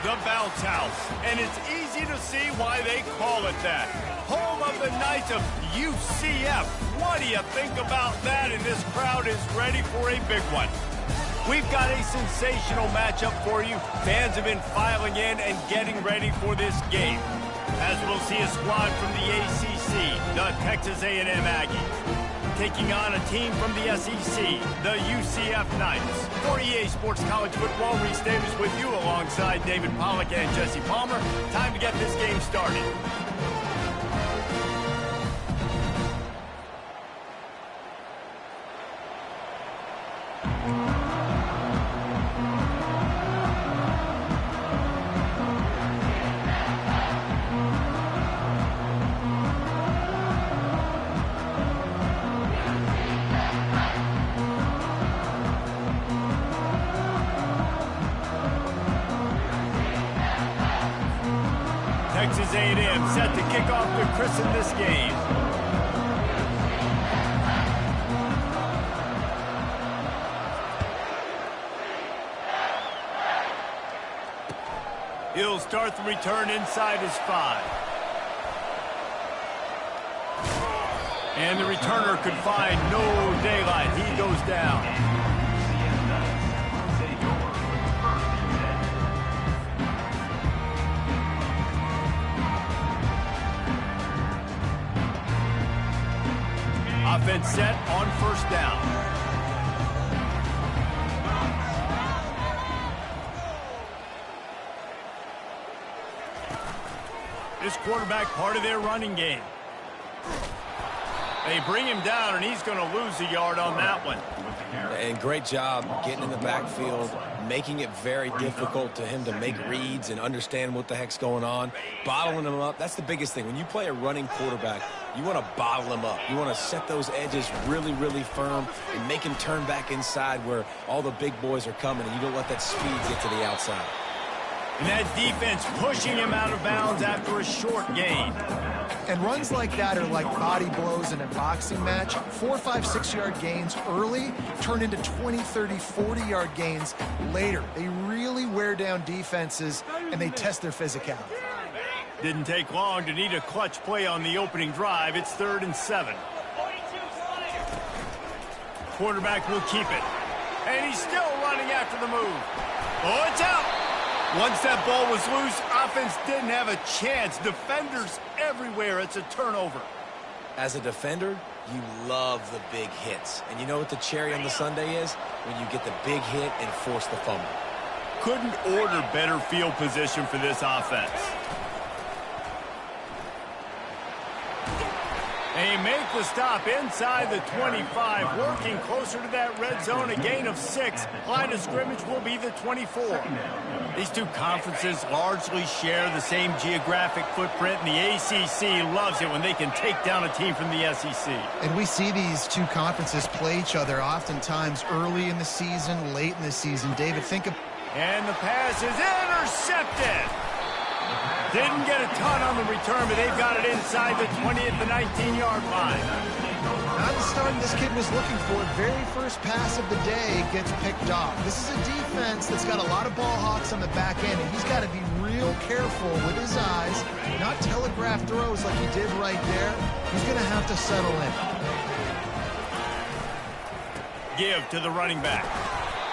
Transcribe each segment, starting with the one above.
The Bounce House, and it's easy to see why they call it that. Home of the Knights of UCF. What do you think about that? And this crowd is ready for a big one. We've got a sensational matchup for you. Fans have been filing in and getting ready for this game, as we'll see a squad from the ACC, the Texas A&M Aggies, taking on a team from the SEC, the UCF Knights. For EA Sports College Football, Reese Davis with you alongside David Pollack and Jesse Palmer. Time to get this game started. Texas A&M set to kick off to christen this game. He'll start the return inside his 5. And the returner could find no daylight. He goes down. Offense set on first down. This quarterback part of their running game. They bring him down, and he's going to lose a yard on that one. And great job getting in the backfield, making it very difficult to him to make reads and understand what the heck's going on. Bottling him up, that's the biggest thing. When you play a running quarterback, you want to bottle him up. You want to set those edges really, really firm and make him turn back inside where all the big boys are coming, and you don't let that speed get to the outside. And that defense pushing him out of bounds after a short gain. And runs like that are like body blows in a boxing match. 4, 5, 6-yard gains early turn into 20, 30, 40-yard gains later. They really wear down defenses, and they test their physicality. Didn't take long to need a clutch play on the opening drive. It's 3rd and 7. Quarterback will keep it. And he's still running after the move. Oh, it's out. Once that ball was loose, offense didn't have a chance. Defenders everywhere. It's a turnover. As a defender, you love the big hits. And you know what the cherry on the sundae is? When you get the big hit and force the fumble. Couldn't order better field position for this offense. They make the stop inside the 25, working closer to that red zone, a gain of 6. Line of scrimmage will be the 24. These two conferences largely share the same geographic footprint, and the ACC loves it when they can take down a team from the SEC. And we see these two conferences play each other oftentimes early in the season, late in the season. David, think of... And the pass is intercepted. Didn't get a ton on the return, but they've got it inside the 20 at the 19-yard line. Not the start this kid was looking for. Very first pass of the day gets picked off. This is a defense that's got a lot of ball hawks on the back end, and he's got to be real careful with his eyes, not telegraph throws like he did right there. He's going to have to settle in. Give to the running back.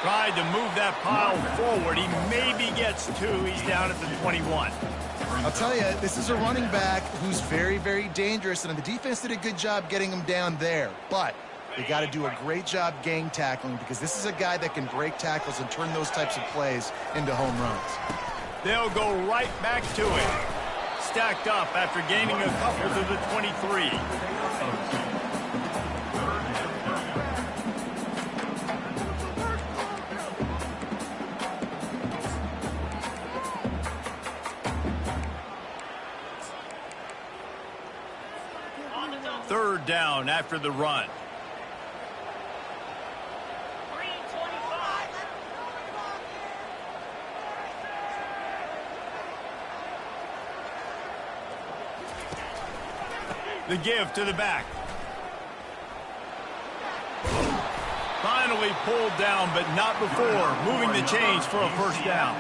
Tried to move that pile forward. He maybe gets 2. He's down at the 21. I'll tell you, this is a running back who's very, very dangerous, and the defense did a good job getting him down there. But they got to do a great job gang tackling, because this is a guy that can break tackles and turn those types of plays into home runs. They'll go right back to it. Stacked up after gaining a couple to the 23. Third down after the run. The give to the back. Finally pulled down, but not before moving the chains for a first down.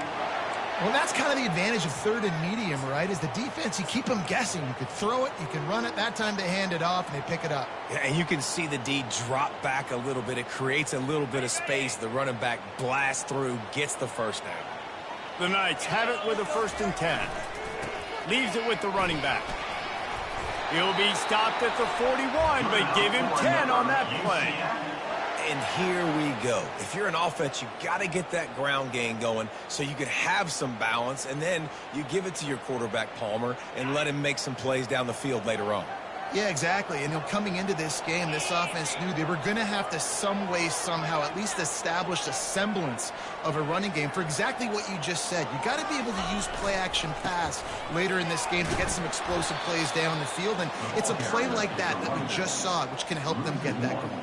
Well, that's kind of the advantage of third and medium, right? Is the defense, you keep them guessing. You could throw it, you can run it. That time they hand it off and they pick it up. Yeah, and you can see the D drop back a little bit. It creates a little bit of space. The running back blasts through, gets the first down. The Knights have it with a 1st and 10. Leaves it with the running back. He'll be stopped at the 41, but give him 10 on that play. And here we go. If you're an offense, you got to get that ground game going so you can have some balance, and then you give it to your quarterback, Palmer, and let him make some plays down the field later on. Yeah, exactly. And coming into this game, this offense knew they were going to have to some way, somehow, at least establish a semblance of a running game for exactly what you just said. You got to be able to use play-action pass later in this game to get some explosive plays down the field. And it's a play like that we just saw, which can help them get that going.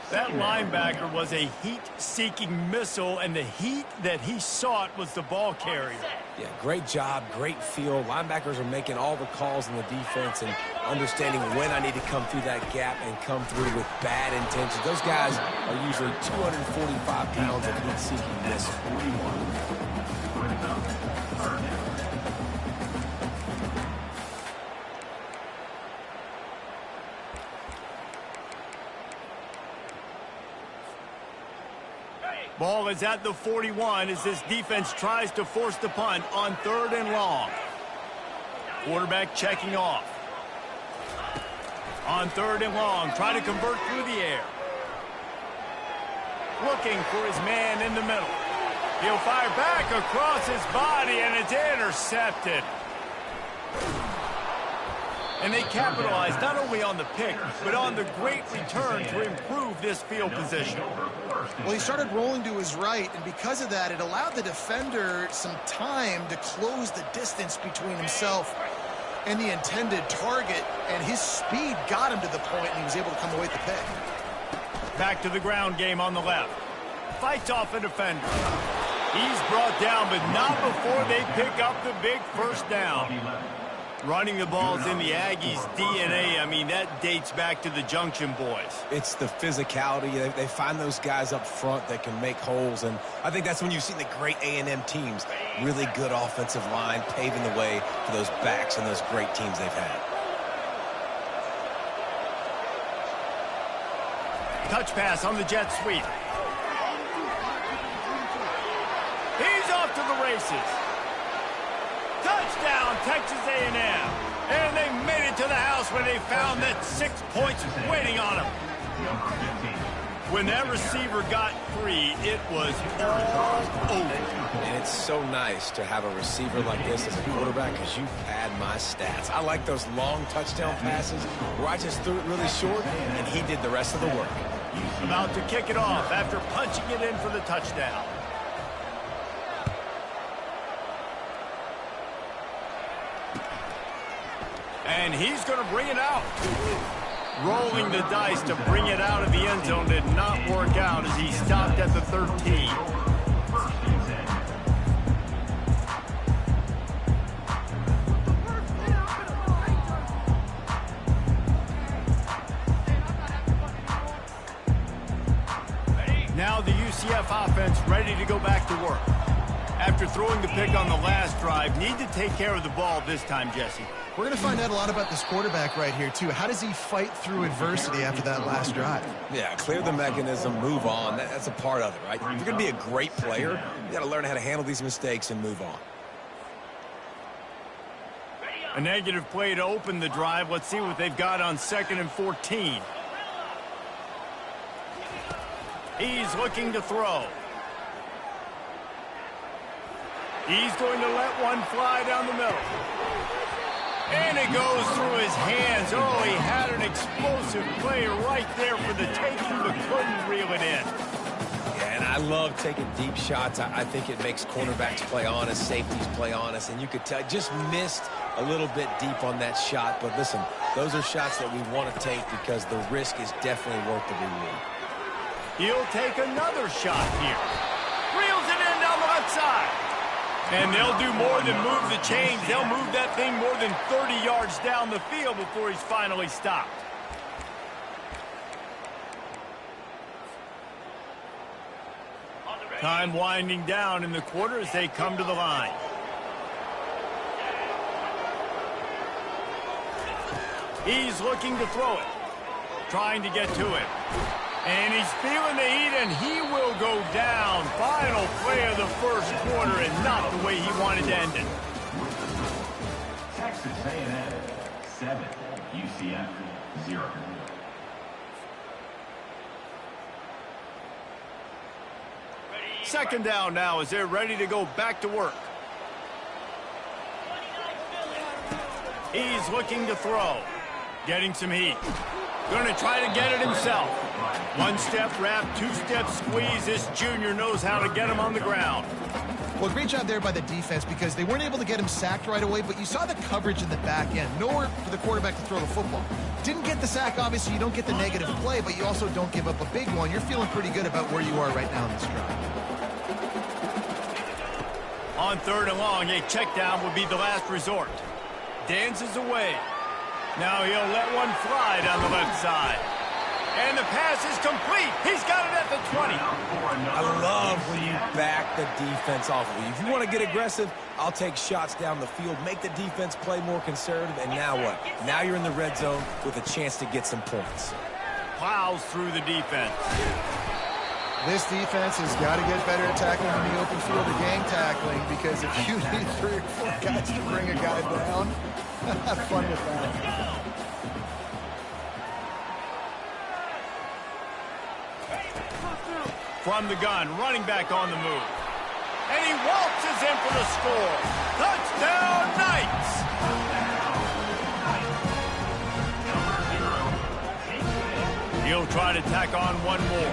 That linebacker was a heat-seeking missile, and the heat that he sought was the ball carrier. Yeah, great job, great feel. Linebackers are making all the calls in the defense and understanding when I need to come through that gap and come through with bad intentions. Those guys are usually 245 pounds of heat-seeking missile. Ball is at the 41 as this defense tries to force the punt on 3rd and long. Quarterback checking off. On 3rd and long, trying to convert through the air. Looking for his man in the middle. He'll fire back across his body, and it's intercepted. And they capitalized not only on the pick, but on the great return to improve this field position. Well, he started rolling to his right, and because of that, it allowed the defender some time to close the distance between himself and the intended target, and his speed got him to the point, and he was able to come away with the pick. Back to the ground game on the left. Fights off a defender. He's brought down, but not before they pick up the big first down. Running the ball's in the Aggies' DNA. I mean, that dates back to the Junction boys. It's the physicality. They find those guys up front that can make holes, and I think that's when you've seen the great A&M teams. Really good offensive line, paving the way for those backs and those great teams they've had. Touch pass on the jet sweep. He's off to the races. Touchdown, Texas A&M. And they made it to the house when they found that 6 points waiting on them. When that receiver got free, it was all over. And it's so nice to have a receiver like this as a quarterback because you pad my stats. I like those long touchdown passes where I just threw it really short and he did the rest of the work. About to kick it off after punching it in for the touchdown. And he's going to bring it out. Rolling the dice to bring it out of the end zone did not work out as he stopped at the 13. Now the UCF offense ready to go back to work. After throwing the pick on the last drive, need to take care of the ball this time, Jesse. We're going to find out a lot about this quarterback right here, too. How does he fight through adversity after that last drive? Yeah, clear the mechanism, move on. That's a part of it, right? If you're going to be a great player, you got to learn how to handle these mistakes and move on. A negative play to open the drive. Let's see what they've got on 2nd and 14. He's looking to throw. He's going to let one fly down the middle. And it goes through his hands. Oh, he had an explosive play right there for the taking, but couldn't reel it in. Yeah, and I love taking deep shots. I think it makes cornerbacks play honest, safeties play honest, and you could tell just missed a little bit deep on that shot. But listen, those are shots that we want to take because the risk is definitely worth the reward. He'll take another shot here. Reels it in down the left side. And they'll do more than move the chains. They'll move that thing more than 30 yards down the field before he's finally stopped. Time winding down in the quarter as they come to the line. He's looking to throw it. Trying to get to it. And he's feeling the heat, and he will go down. Final play of the first quarter, and not the way he wanted to end it. Texas A&M 7, UCF 0. Second down now as they're ready to go back to work. He's looking to throw. Getting some heat. Going to try to get it himself. One-step wrap, two-step squeeze. This junior knows how to get him on the ground. Well, great job there by the defense because they weren't able to get him sacked right away, but you saw the coverage in the back end. Nowhere for the quarterback to throw the football. Didn't get the sack, obviously. You don't get the negative play, but you also don't give up a big one. You're feeling pretty good about where you are right now in this drive. On third and long, a check down would be the last resort. Dances away. Now he'll let one fly down the left side. And the pass is complete. He's got it at the 20. I love when you back the defense off of you. If you want to get aggressive, I'll take shots down the field, make the defense play more conservative, and now what? Now you're in the red zone with a chance to get some points. Plows through the defense. This defense has got to get better at tackling in the open field or gang tackling because if you need 3 or 4 guys to bring a guy down, have fun with that. From the gun, running back on the move. And he waltzes in for the score. Touchdown, Knights! He'll try to tack on one more.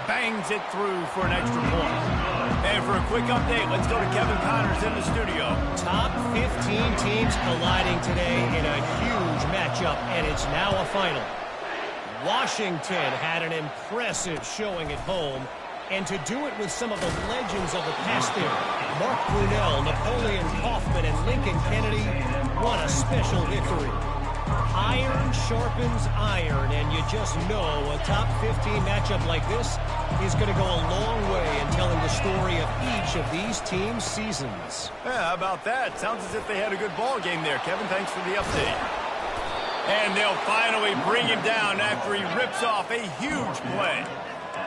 Bangs it through for an extra point. And for a quick update, let's go to Kevin Connors in the studio. Top 15 teams colliding today in a huge matchup, and it's now a final. Washington had an impressive showing at home, and to do it with some of the legends of the past there, Mark Brunell, Napoleon Kaufman, and Lincoln Kennedy, won a special victory. Iron sharpens iron, and you just know a top 15 matchup like this is going to go a long way in telling the story of each of these teams' seasons. Yeah, how about that? Sounds as if they had a good ball game there. Kevin, thanks for the update. And they'll finally bring him down after he rips off a huge play.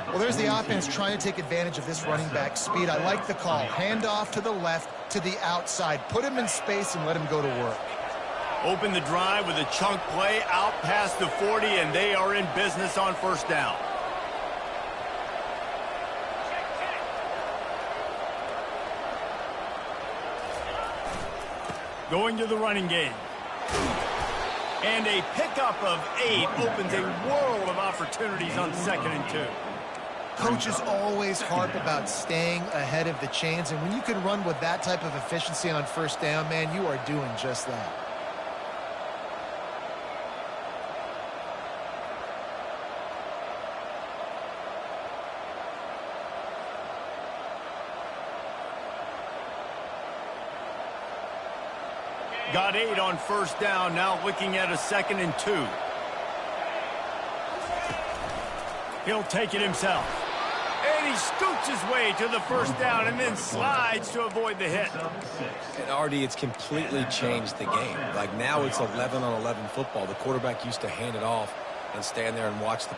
Well, there's the offense trying to take advantage of this running back speed. I like the call. Hand off to the left, to the outside. Put him in space and let him go to work. Open the drive with a chunk play out past the 40, and they are in business on first down. Going to the running game. And a pickup of 8 opens a world of opportunities on 2nd and 2. Coaches always harp about staying ahead of the chains, and when you can run with that type of efficiency on first down, man, you are doing just that. Got 8 on first down, now looking at a 2nd and 2. He'll take it himself. And he scoots his way to the first down and then slides to avoid the hit. And Artie, it's completely changed the game. Like now it's 11-on-11 football. The quarterback used to hand it off and stand there and watch the...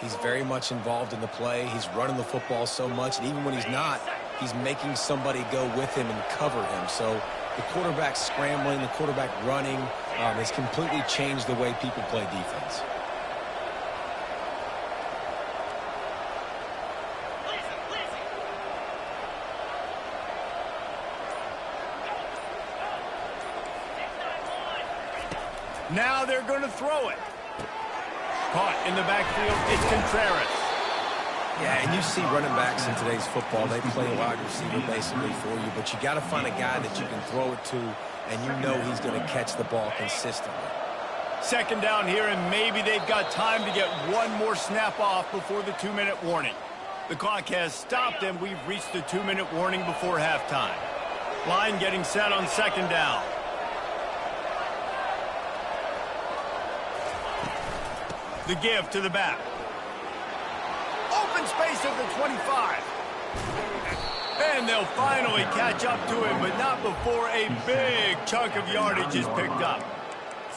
He's very much involved in the play. He's running the football so much, and even when he's not, he's making somebody go with him and cover him. So the quarterback scrambling, the quarterback running has completely changed the way people play defense. Now they're going to throw it. Caught in the backfield, it's Contreras. Yeah, and you see running backs in today's football, they play wide receiver basically for you, but you got to find a guy that you can throw it to, and you know he's going to catch the ball consistently. Second down here, and maybe they've got time to get one more snap off before the 2-minute warning. The clock has stopped, and we've reached the 2-minute warning before halftime. Line getting set on second down. The give to the back. Open space at the 25. And they'll finally catch up to him, but not before a big chunk of yardage is picked up.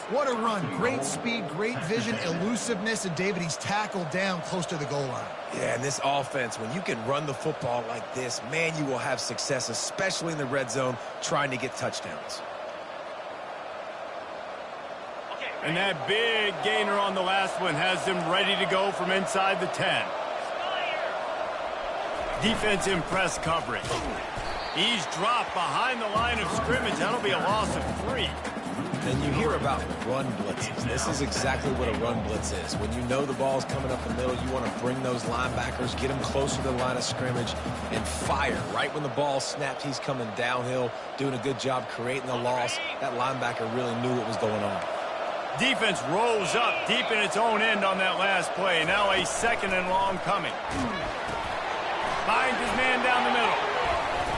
What a run. Great speed, great vision, elusiveness, and David, he's tackled down close to the goal line. Yeah, and this offense, when you can run the football like this, man, you will have success, especially in the red zone, trying to get touchdowns. And that big gainer on the last one has them ready to go from inside the 10. Defense in press coverage. He's dropped behind the line of scrimmage. That'll be a loss of 3. And you hear about run blitzes. This is exactly what a run blitz is. When you know the ball's coming up the middle, you want to bring those linebackers, get them closer to the line of scrimmage, and fire. Right when the ball snapped, he's coming downhill, doing a good job creating the loss. That linebacker really knew what was going on. Defense rolls up deep in its own end on that last play. Now a 2nd and long coming. Finds his man down the middle.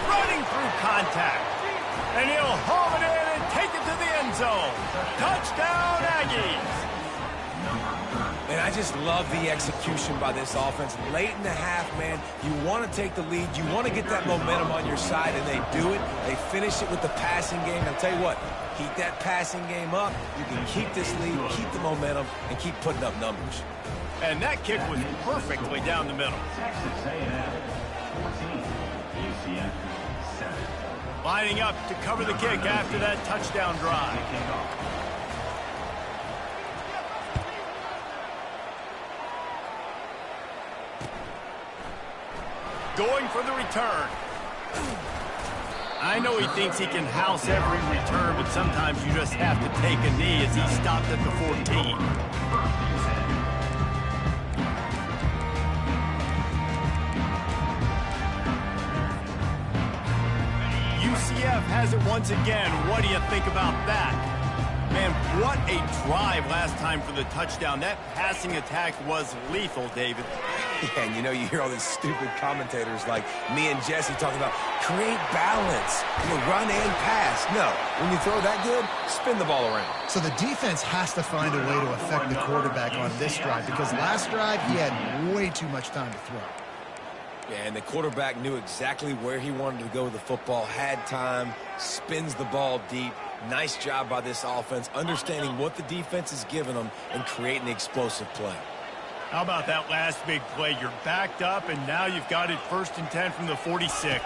Running through contact. And he'll haul it in and take it to the end zone. Touchdown, Aggies. And I just love the execution by this offense. Late in the half, man, you want to take the lead. You want to get that momentum on your side, and they do it. They finish it with the passing game. I'll tell you what, keep that passing game up. You can keep this lead, keep the momentum, and keep putting up numbers. And that kick was perfectly down the middle. Texas A&M 14, UCF 7. Lining up to cover the kick after that touchdown drive. Going for the return. I know he thinks he can house every return, but sometimes you just have to take a knee as he stopped at the 14. UCF has it once again. What do you think about that? Man, what a drive last time for the touchdown. That passing attack was lethal, David. Yeah, and you know, you hear all these stupid commentators like me and Jesse talking about create balance, run and pass. No, when you throw that good, spin the ball around. So the defense has to find a way to affect the quarterback on this drive, because last drive he had way too much time to throw. Yeah, and the quarterback knew exactly where he wanted to go with the football, had time, spins the ball deep. Nice job by this offense, understanding what the defense is giving them and creating the explosive play. How about that last big play? You're backed up, and now you've got it 1st and 10 from the 46.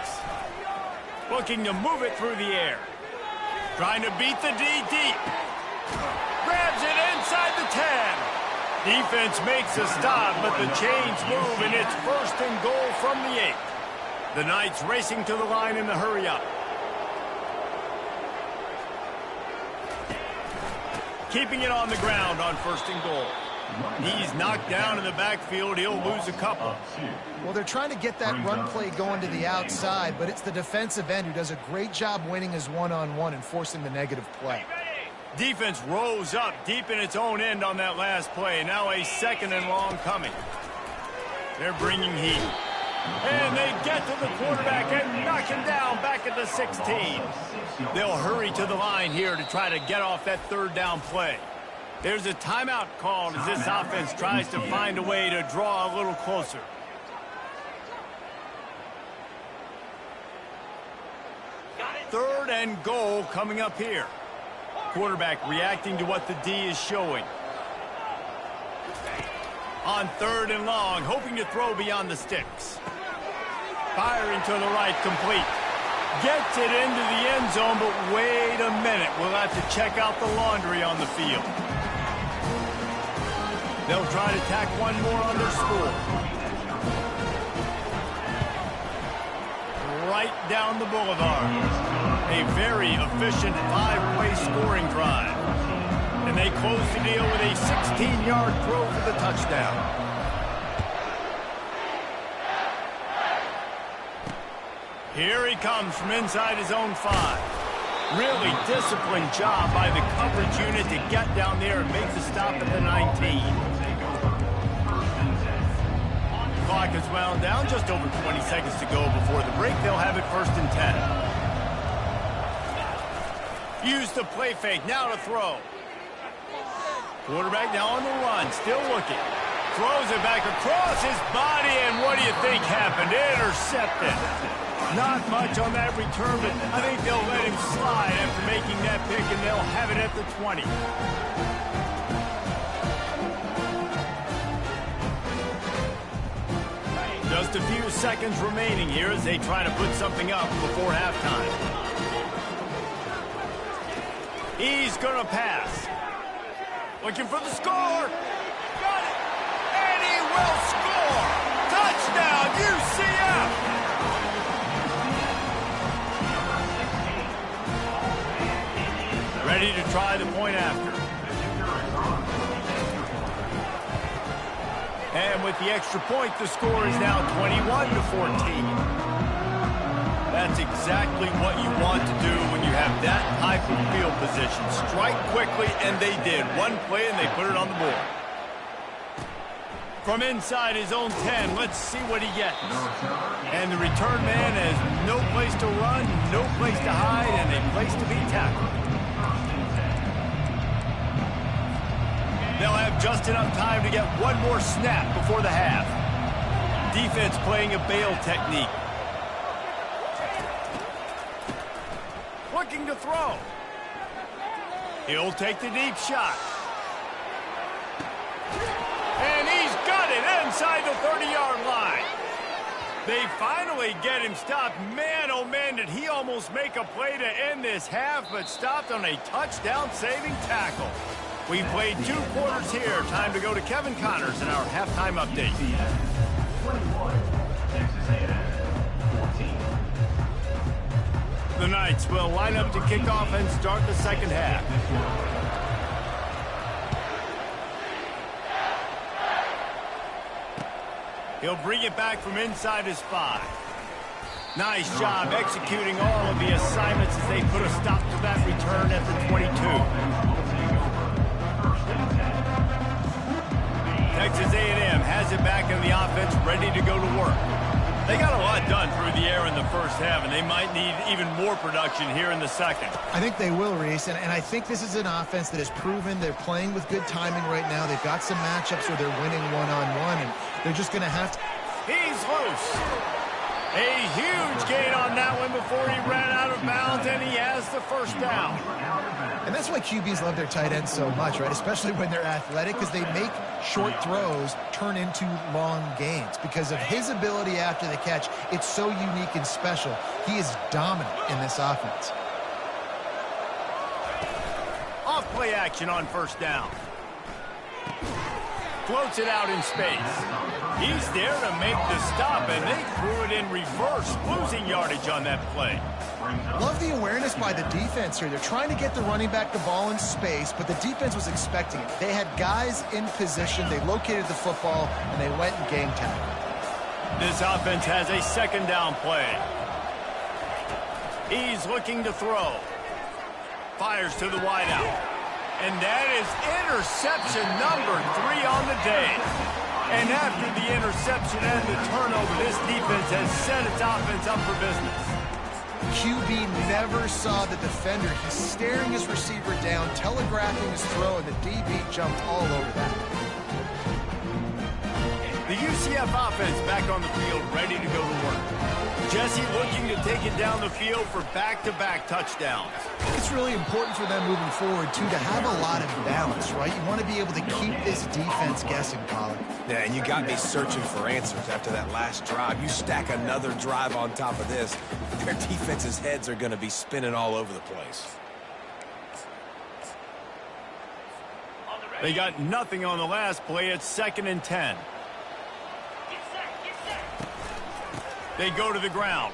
Looking to move it through the air. Trying to beat the D deep. Grabs it inside the 10. Defense makes a stop, but the chains move, and it's 1st and goal from the 8. The Knights racing to the line in the hurry-up. Keeping it on the ground on 1st and goal. He's knocked down in the backfield. He'll lose a couple. Well, they're trying to get that run play going to the outside, but it's the defensive end who does a great job winning his one-on-one and forcing the negative play. Defense rose up deep in its own end on that last play. Now a 2nd and long coming. They're bringing heat. And they get to the quarterback and knock him down back at the 16. They'll hurry to the line here to try to get off that 3rd down play. There's a timeout called as this offense tries to find a way to draw a little closer. Third and goal coming up here. Quarterback reacting to what the D is showing. On 3rd and long, hoping to throw beyond the sticks. Firing to the right, complete. Gets it into the end zone, but wait a minute. We'll have to check out the laundry on the field. They'll try to tack one more on their score. Right down the boulevard. A very efficient 5-play scoring drive. And they close the deal with a 16-yard throw for the touchdown. Here he comes from inside his own 5. Really disciplined job by the coverage unit to get down there and make the stop at the 19. Clock clock has wound down. Just over 20 seconds to go before the break. They'll have it 1st and 10. Use the play fake. Now to throw. Quarterback now on the run. Still looking. Throws it back across his body, and what do you think happened? Intercepted. Not much on that return, but I think they'll let him slide after making that pick, and they'll have it at the 20. Just a few seconds remaining here as they try to put something up before halftime. He's going to pass. Looking for the score. Got it. And he will score. Touchdown, UCF. Ready to try the point after. And with the extra point, the score is now 21-14. That's exactly what you want to do when you have that type of field position. Strike quickly, and they did. One play, and they put it on the board. From inside his own 10, let's see what he gets. And the return man has no place to run, no place to hide, and a place to be tackled. They'll have just enough time to get one more snap before the half. Defense playing a bail technique. Looking to throw. He'll take the deep shot. And he's got it inside the 30-yard line. They finally get him stopped. Man, oh man, did he almost make a play to end this half, but stopped on a touchdown-saving tackle. We played 2 quarters here. Time to go to Kevin Connors in our halftime update. 21, Texas A&M, 14. The Knights will line up to kick off and start the second half. He'll bring it back from inside his 5. Nice job executing all of the assignments as they put a stop to that return at the 22. Texas A&M has it back in the offense, ready to go to work. They got a lot done through the air in the first half, and they might need even more production here in the second. I think they will, Reese, and I think this is an offense that has proven they're playing with good timing right now. They've got some matchups where they're winning one-on-one, and they're just going to have to... He's loose. A huge gain on that one before he ran out of bounds, and he has the first down. And that's why QBs love their tight ends so much, right? Especially when they're athletic, because they make short throws turn into long gains. Because of his ability after the catch, it's so unique and special. He is dominant in this offense. Off play action on first down. Floats it out in space. He's there to make the stop, and they threw it in reverse, losing yardage on that play. Love the awareness by the defense here. They're trying to get the running back the ball in space, but the defense was expecting it. They had guys in position. They located the football, and they went and game tackled. This offense has a second down play. He's looking to throw. Fires to the wideout. And that is interception number 3 on the day. And after the interception and the turnover, this defense has set its offense up for business. QB never saw the defender. He's staring his receiver down, telegraphing his throw, and the DB jumped all over that. The UCF offense back on the field, ready to go to work. Jesse looking to take it down the field for back-to-back touchdowns. It's really important for them moving forward, too, to have a lot of balance, right? You want to be able to keep this defense guessing, Colin. Yeah, and you got me searching for answers after that last drive. You stack another drive on top of this, their defense's heads are going to be spinning all over the place. They got nothing on the last play. It's 2nd and 10. They go to the ground.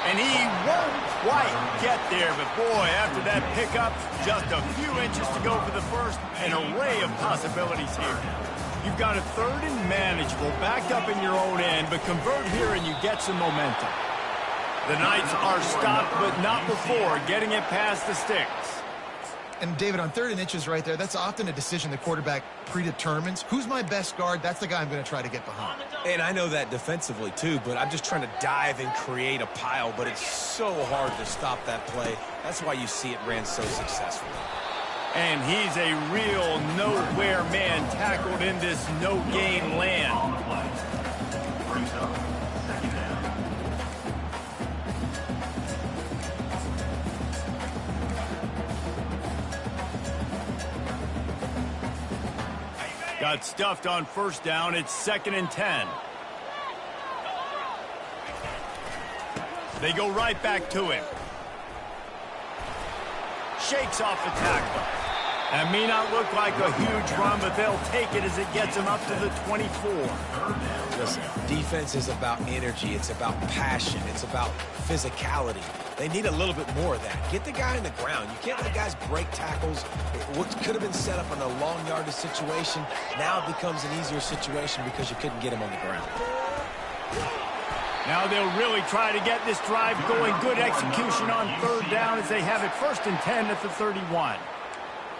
And he won't quite get there, but boy, after that pickup, just a few inches to go for the first. An array of possibilities here. You've got a 3rd and manageable, backed up in your own end, but convert here and you get some momentum. The Knights are stopped, but not before getting it past the sticks. And, David, on 3rd and inches right there, that's often a decision the quarterback predetermines. Who's my best guard? That's the guy I'm going to try to get behind. And I know that defensively, too, but I'm just trying to dive and create a pile, but it's so hard to stop that play. That's why you see it ran so successfully. And he's a real nowhere man tackled in this no-gain land. On the play. Brings up 2nd down. Got stuffed on 1st down. It's 2nd and 10. They go right back to him. Shakes off the tackle. That may not look like a huge run, but they'll take it as it gets him up to the 24. Listen, defense is about energy. It's about passion. It's about physicality. They need a little bit more of that. Get the guy in the ground. You can't let guys break tackles. What could have been set up in a long yardage situation, now it becomes an easier situation because you couldn't get him on the ground. Now they'll really try to get this drive going. Good execution on 3rd down as they have it 1st and 10 at the 31.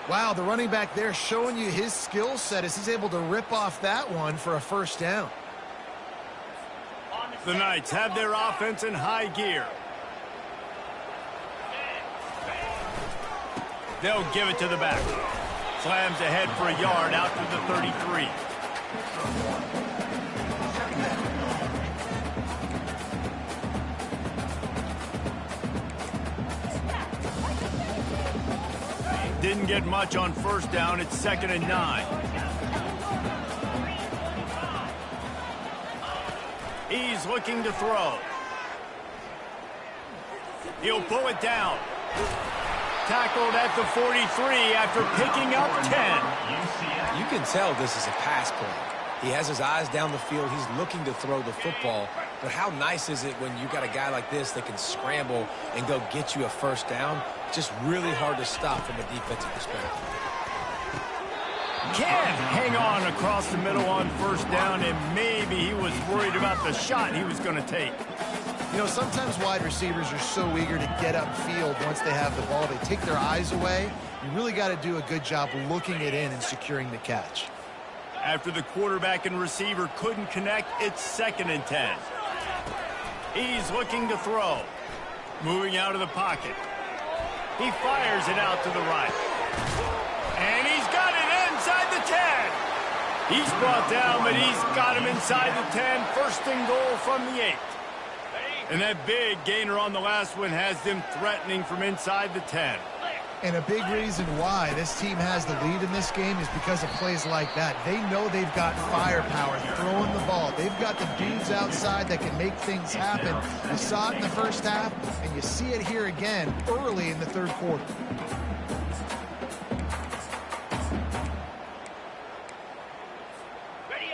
Wow, the running back there showing you his skill set as he's able to rip off that one for a 1st down. The Knights have their offense in high gear. They'll give it to the back. Slams ahead for a yard out to the 33. Didn't get much on 1st down. It's 2nd and 9. He's looking to throw. He'll pull it down. Tackled at the 43 after picking up 10. You can tell this is a pass play. He has his eyes down the field. He's looking to throw the football. But how nice is it when you got a guy like this that can scramble and go get you a 1st down? Just really hard to stop from a defensive perspective. Can't hang on across the middle on 1st down, and maybe he was worried about the shot he was going to take. You know, sometimes wide receivers are so eager to get upfield once they have the ball. They take their eyes away. You really got to do a good job looking it in and securing the catch. After the quarterback and receiver couldn't connect, it's 2nd and 10. He's looking to throw. Moving out of the pocket. He fires it out to the right. And he's got it inside the 10. He's brought down, but he's got him inside the 10. 1st and goal from the 8. And that big gainer on the last one has them threatening from inside the 10. And a big reason why this team has the lead in this game is because of plays like that. They know they've got firepower throwing the ball. They've got the dudes outside that can make things happen. You saw it in the 1st half, and you see it here again early in the 3rd quarter.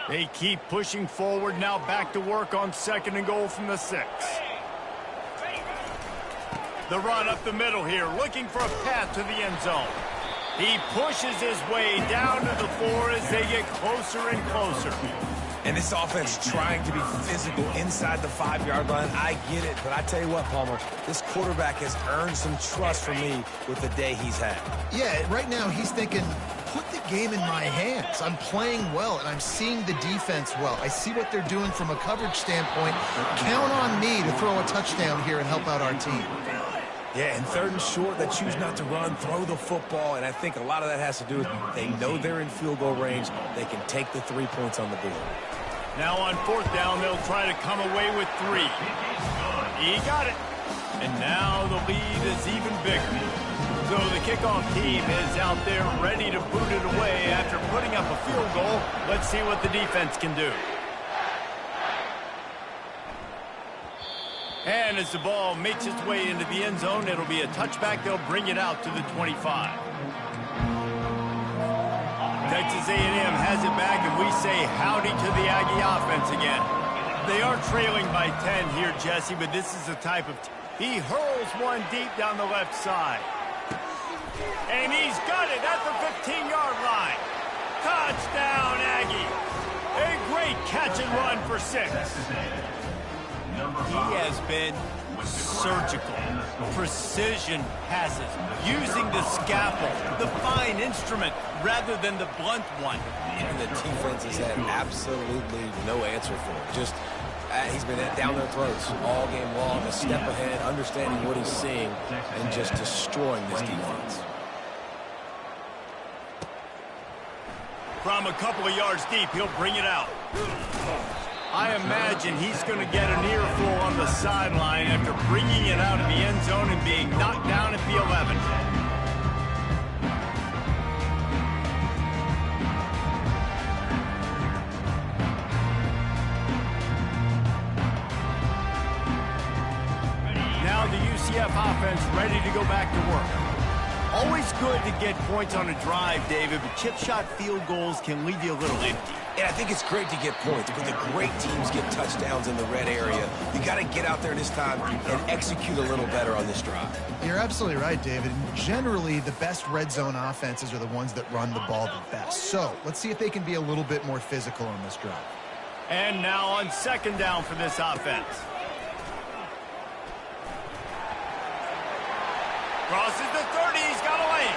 They keep pushing forward, now back to work on 2nd and goal from the 6. The run up the middle here, looking for a path to the end zone. He pushes his way down to the floor as they get closer and closer. And this offense trying to be physical inside the 5-yard line. I get it, but I tell you what, Palmer, this quarterback has earned some trust from me with the day he's had. Yeah, right now he's thinking, put the game in my hands. I'm playing well, and I'm seeing the defense well. I see what they're doing from a coverage standpoint. Count on me to throw a touchdown here and help out our team. Yeah, and 3rd and short, they choose not to run, throw the football, and I think a lot of that has to do with they know they're in field goal range. They can take the 3 points on the board. Now on 4th down, they'll try to come away with 3. He got it. And now the lead is even bigger. So the kickoff team is out there ready to boot it away after putting up a field goal. Let's see what the defense can do. And as the ball makes its way into the end zone, it'll be a touchback. They'll bring it out to the 25. Texas A&M has it back, and we say howdy to the Aggie offense again. They are trailing by 10 here, Jesse, but this is the type of... He hurls one deep down the left side. And he's got it at the 15-yard line. Touchdown, Aggie. A great catch and run for 6. He has been Surgical, precision passes, using the scalpel, the fine instrument, rather than the blunt one. And the defense has had absolutely no answer for it. Just, he's been down their throats all game long, a step ahead, understanding what he's seeing, and just destroying this defense. From a couple of yards deep, he'll bring it out. I imagine he's going to get an earful on the sideline after bringing it out of the end zone and being knocked down at the 11. Now the UCF offense ready to go back to work. Always good to get points on a drive, David, but chip shot field goals can leave you a little empty. Yeah, I think it's great to get points, but the great teams get touchdowns in the red area. You got to get out there this time and execute a little better on this drive. You're absolutely right, David. And generally, the best red zone offenses are the ones that run the ball the best. So let's see if they can be a little bit more physical on this drive. And now on second down for this offense. Crosses the 30, he's got a lane.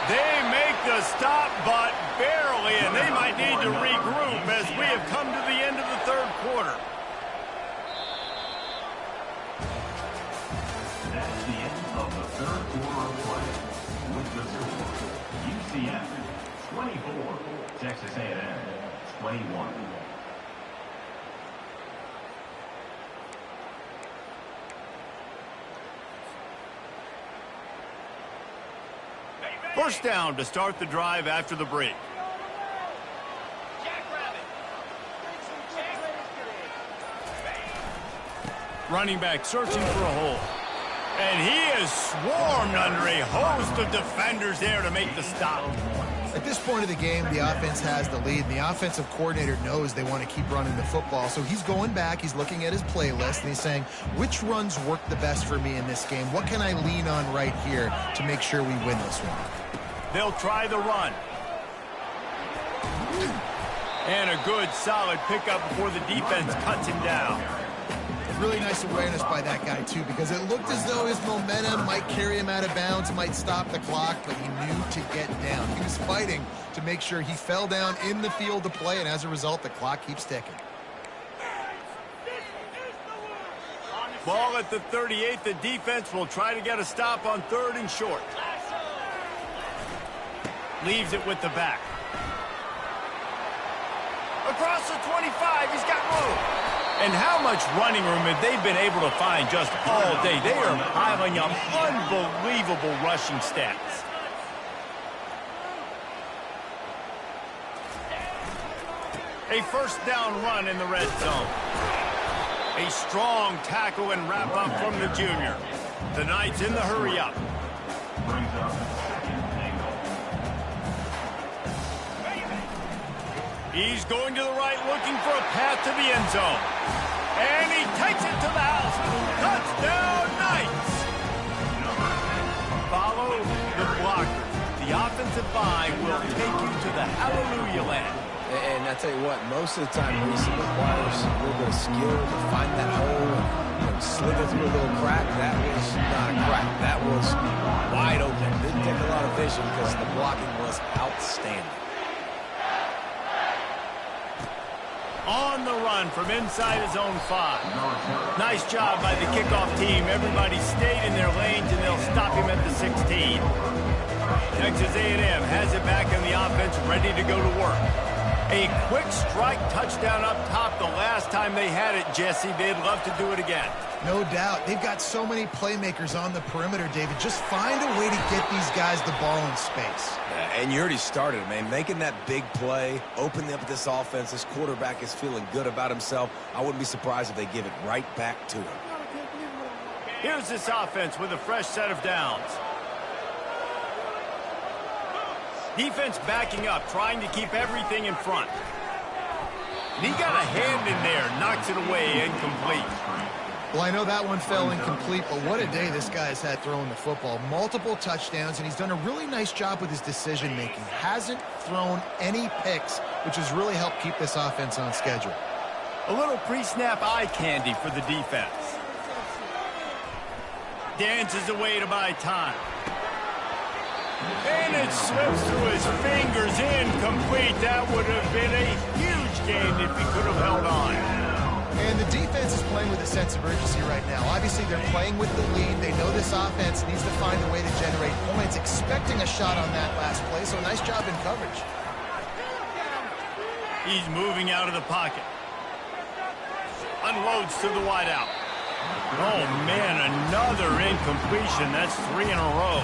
They make the stop, but barely, and they might need to regroup as we have come to the end of the third quarter. That's the end of the third quarter of play. With the score, UCF 24, Texas A&M 21. First down to start the drive after the break. Running back searching for a hole. And he is swarmed under a host of defenders there to make the stop. At this point of the game, the offense has the lead. And the offensive coordinator knows they want to keep running the football. So he's going back, he's looking at his playlist, and he's saying, which runs work the best for me in this game? What can I lean on right here to make sure we win this one? They'll try the run. And a good, solid pickup before the defense cuts him down. Really nice awareness by that guy, too, because it looked as though his momentum might carry him out of bounds, might stop the clock, but he knew to get down. He was fighting to make sure he fell down in the field to play, and as a result, the clock keeps ticking. Ball at the 38. The defense will try to get a stop on third and short. Leaves it with the back. Across the 25, he's got room. And how much running room have they been able to find just all day? They are piling up unbelievable rushing stats. A first down run in the red zone. A strong tackle and wrap up from the junior. The Knights in the hurry up. Brings up second and goal. He's going to the right, looking for a path to the end zone. And he takes it to the house. Touchdown, Knights! Follow the blockers. The offensive line will take you to the hallelujah land. And I tell you what, most of the time, Reese, it requires a little bit of skill to find that hole and slither through a little crack. That was not a crack. That was wide open. Didn't take a lot of vision because the blocking was outstanding. On the run from inside his own 5. Nice job by the kickoff team. Everybody stayed in their lanes, and they'll stop him at the 16. Texas A&M has it back in the offense, ready to go to work. A quick strike touchdown up top the last time they had it, Jesse. They'd love to do it again. No doubt. They've got so many playmakers on the perimeter, David. Just find a way to get these guys the ball in space. And you already started, man. Making that big play, opening up this offense. This quarterback is feeling good about himself. I wouldn't be surprised if they give it right back to him. Here's this offense with a fresh set of downs. Defense backing up, trying to keep everything in front. And he got a hand in there, knocks it away, incomplete. Well, I know that one fell incomplete, but what a day this guy has had throwing the football. Multiple touchdowns, and he's done a really nice job with his decision-making. Hasn't thrown any picks, which has really helped keep this offense on schedule. A little pre-snap eye candy for the defense. Dances away to buy time. And it slips through his fingers, incomplete. That would have been a huge gain if he could have held on. And the defense is playing with a sense of urgency right now. Obviously, they're playing with the lead. They know this offense needs to find a way to generate points, expecting a shot on that last play, so nice job in coverage. He's moving out of the pocket. Unloads to the wideout. Oh, man, another incompletion. That's 3 in a row.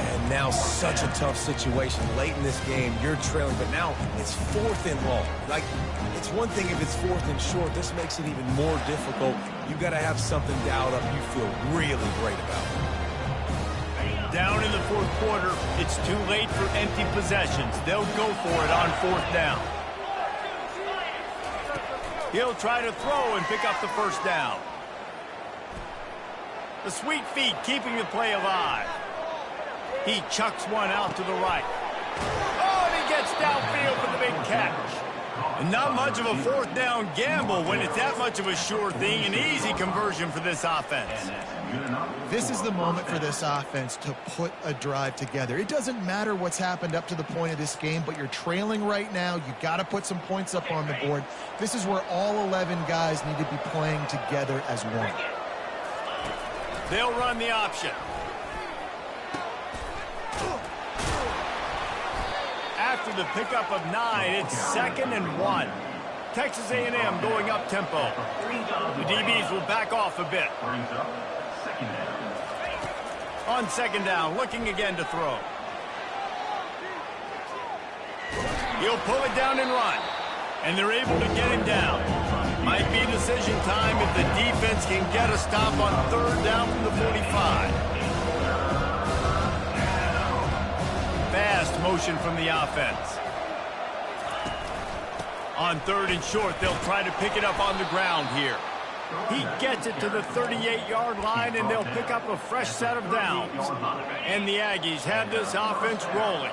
And now such a tough situation. Late in this game, you're trailing, but now it's 4th and long. Like, it's one thing if it's 4th and short. This makes it even more difficult. You got to have something dialed up you feel really great about. Down in the 4th quarter, it's too late for empty possessions. They'll go for it on 4th down. He'll try to throw and pick up the first down. The sweet feet keeping the play alive. He chucks one out to the right. Oh, and he gets downfield for the big catch. And not much of a 4th down gamble when it's that much of a sure thing. An easy conversion for this offense. This is the moment for this offense to put a drive together. It doesn't matter what's happened up to the point of this game, but you're trailing right now. You got to put some points up on the board. This is where all 11 guys need to be playing together as one. They'll run the option. After the pickup of 9, it's 2nd and 1. Texas A&M going up tempo. The DBs will back off a bit. On 2nd down, looking again to throw. He'll pull it down and run. And they're able to get him down. Might be decision time if the defense can get a stop on 3rd down from the 45. Fast motion from the offense. On 3rd and short, they'll try to pick it up on the ground here. He gets it to the 38-yard line, and they'll pick up a fresh set of downs. And the Aggies have this offense rolling.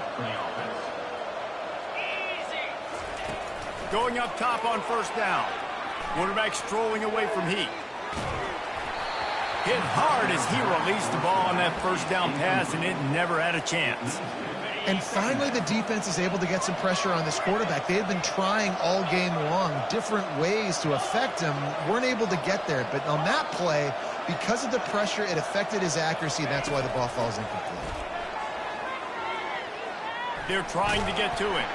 Going up top on 1st down. Quarterback strolling away from Heat. Hit hard as he released the ball on that 1st down pass, and it never had a chance. And finally, the defense is able to get some pressure on this quarterback. They have been trying all game long different ways to affect him. Weren't able to get there. But on that play, because of the pressure, it affected his accuracy, and that's why the ball falls incomplete. They're trying to get to him.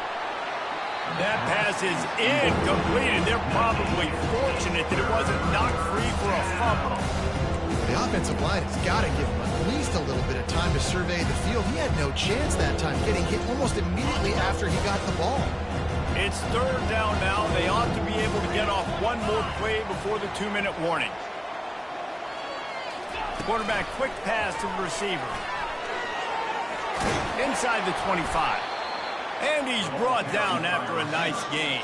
That pass is incomplete, and they're probably fortunate that it wasn't knocked free for a fumble. The offensive line has got to give him at least a little bit of time to survey the field. He had no chance that time, getting hit almost immediately after he got the ball. It's 3rd down now. They ought to be able to get off one more play before the 2-minute warning. Quarterback quick pass to the receiver. Inside the 25. And he's brought down after a nice gain.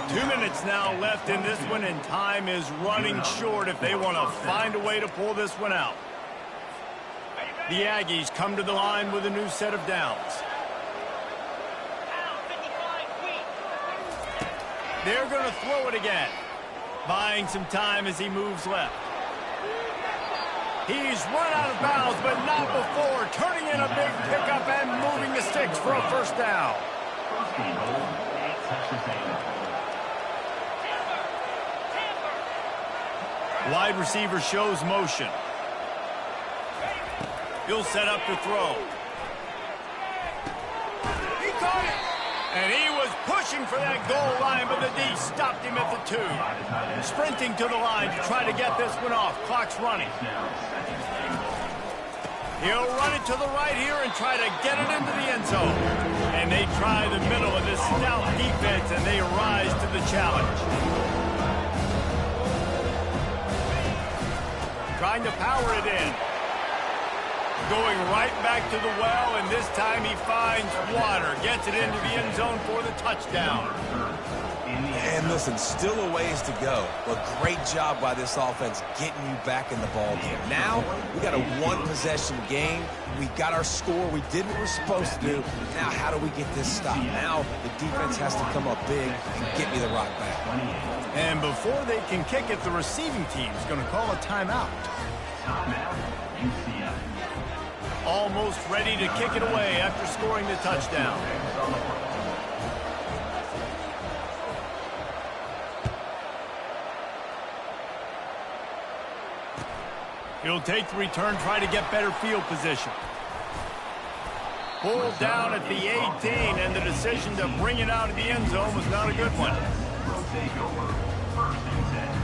2 minutes now left in this one, and time is running short if they want to find a way to pull this one out. The Aggies come to the line with a new set of downs. They're going to throw it again. Buying some time as he moves left. He's run out of bounds, but not before. Turning in a big pickup and moving the sticks for a 1st down. Wide receiver shows motion. He'll set up to throw. He caught it. And he was pushing for that goal line, but the D stopped him at the 2. Sprinting to the line to try to get this one off. Clock's running. He'll run it to the right here and try to get it into the end zone. And they try the middle of this stout defense, and they rise to the challenge. Trying to power it in. Going right back to the well, and this time he finds water. Gets it into the end zone for the touchdown. And listen, still a ways to go, but great job by this offense getting you back in the ball game. Now, we got a one-possession game. We got our score we did what we're supposed to do. Now, how do we get this stop? Now, the defense has to come up big and get me the rock back. And before they can kick it, the receiving team is going to call a timeout. Timeout, UCF. Almost ready to kick it away after scoring the touchdown. He'll take the return, try to get better field position. Pulled down at the 18, and the decision to bring it out of the end zone was not a good one. Will take over. First and 10.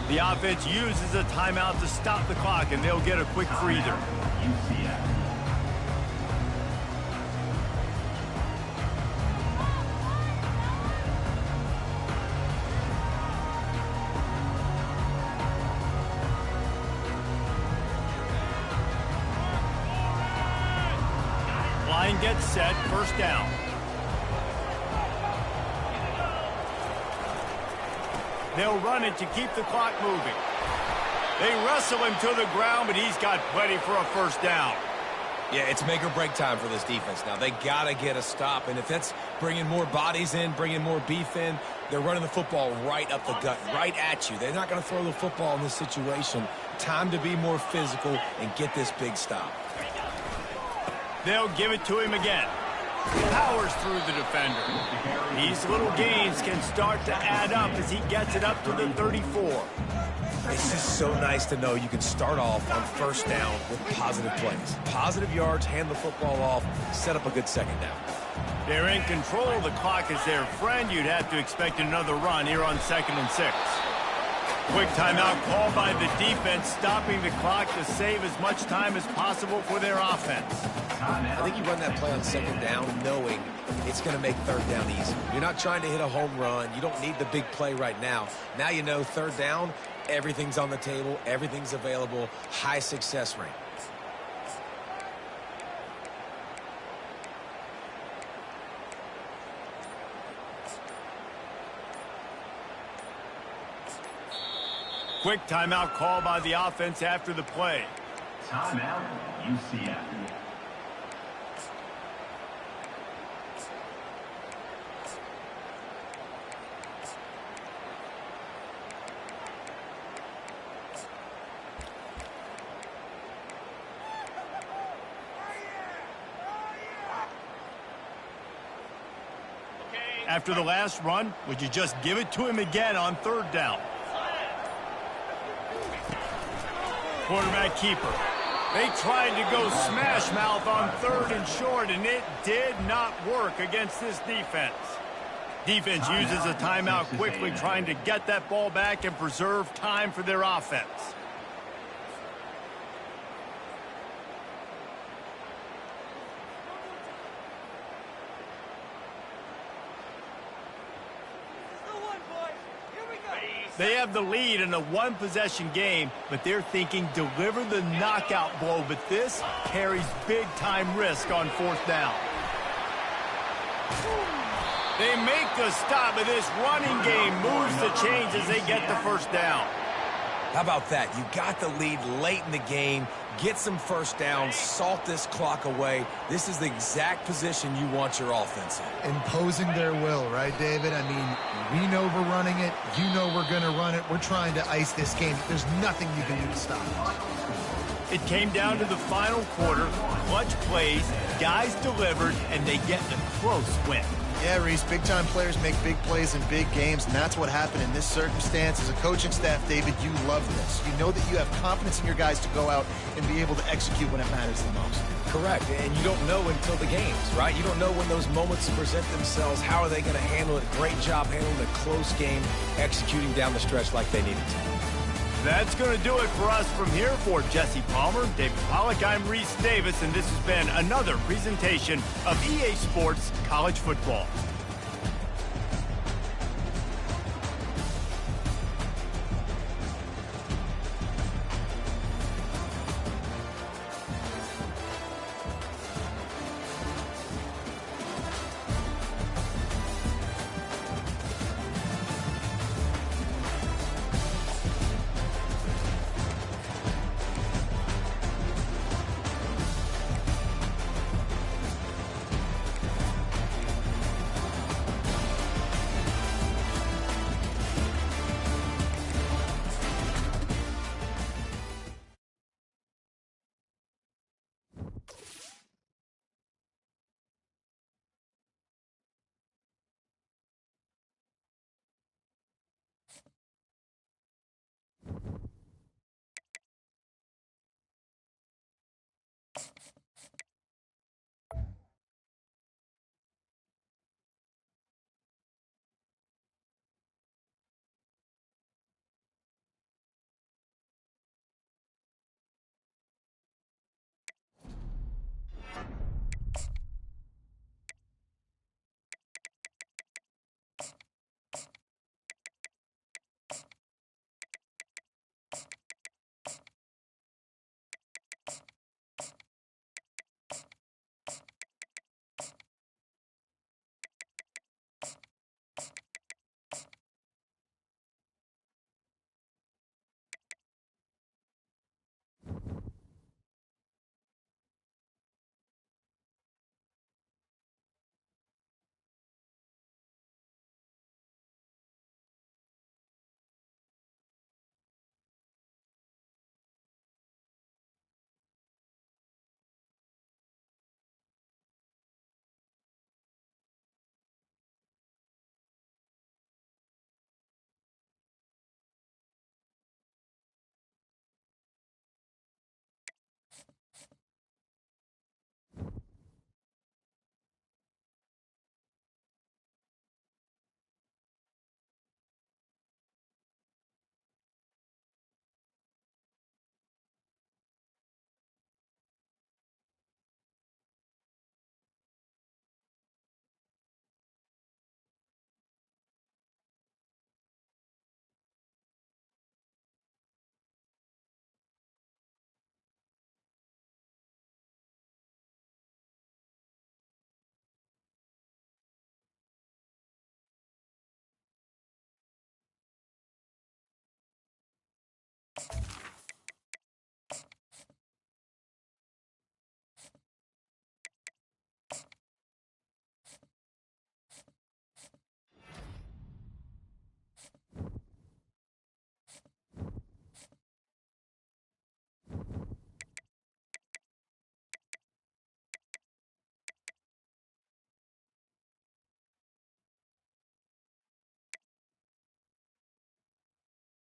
The offense uses a timeout to stop the clock, and they'll get a quick breather. UCF. Line gets set, first down. They'll run it to keep the clock moving. They wrestle him to the ground, but he's got plenty for a first down. Yeah, it's make or break time for this defense now. They got to get a stop, and if that's bringing more bodies in, bringing more beef in, they're running the football right up the gut, right at you. They're not going to throw the football in this situation. Time to be more physical and get this big stop. They'll give it to him again. Powers through the defender. These little gains can start to add up as he gets it up to the 34. It's just so nice to know you can start off on first down with positive plays. Positive yards, hand the football off, set up a good second down. They're in control. The clock is their friend. You'd have to expect another run here on 2nd and 6. Quick timeout called by the defense, stopping the clock to save as much time as possible for their offense. I think you run that play on second down knowing it's going to make third down easy. You're not trying to hit a home run. You don't need the big play right now. Now you know third down, everything's on the table, everything's available, high success rate. Quick timeout call by the offense after the play. Timeout, UCF. After the last run, would you just give it to him again on third down? Quarterback keeper. They tried to go smash mouth on 3rd and short, and it did not work against this defense. Defense uses a timeout quickly, trying to get that ball back and preserve time for their offense. They have the lead in a one-possession game, but they're thinking deliver the knockout blow, but this carries big-time risk on 4th down. They make the stop, but this running game moves the chains as they get the first down. How about that? You got the lead late in the game. Get some first downs, salt this clock away. This is the exact position you want your offense in. Imposing their will, right, David? I mean, we know we're running it. You know we're going to run it. We're trying to ice this game. There's nothing you can do to stop us. It came down to the final quarter. Clutch plays, guys delivered, and they get a close win. Yeah, Reese, big-time players make big plays in big games, and that's what happened in this circumstance. As a coaching staff, David, you love this. You know that you have confidence in your guys to go out and be able to execute when it matters the most. Correct, and you don't know until the games, right? You don't know when those moments present themselves. How are they going to handle it? Great job handling a close game, executing down the stretch like they needed to. That's going to do it for us from here. For Jesse Palmer, David Pollack, I'm Reese Davis, and this has been another presentation of EA Sports College Football.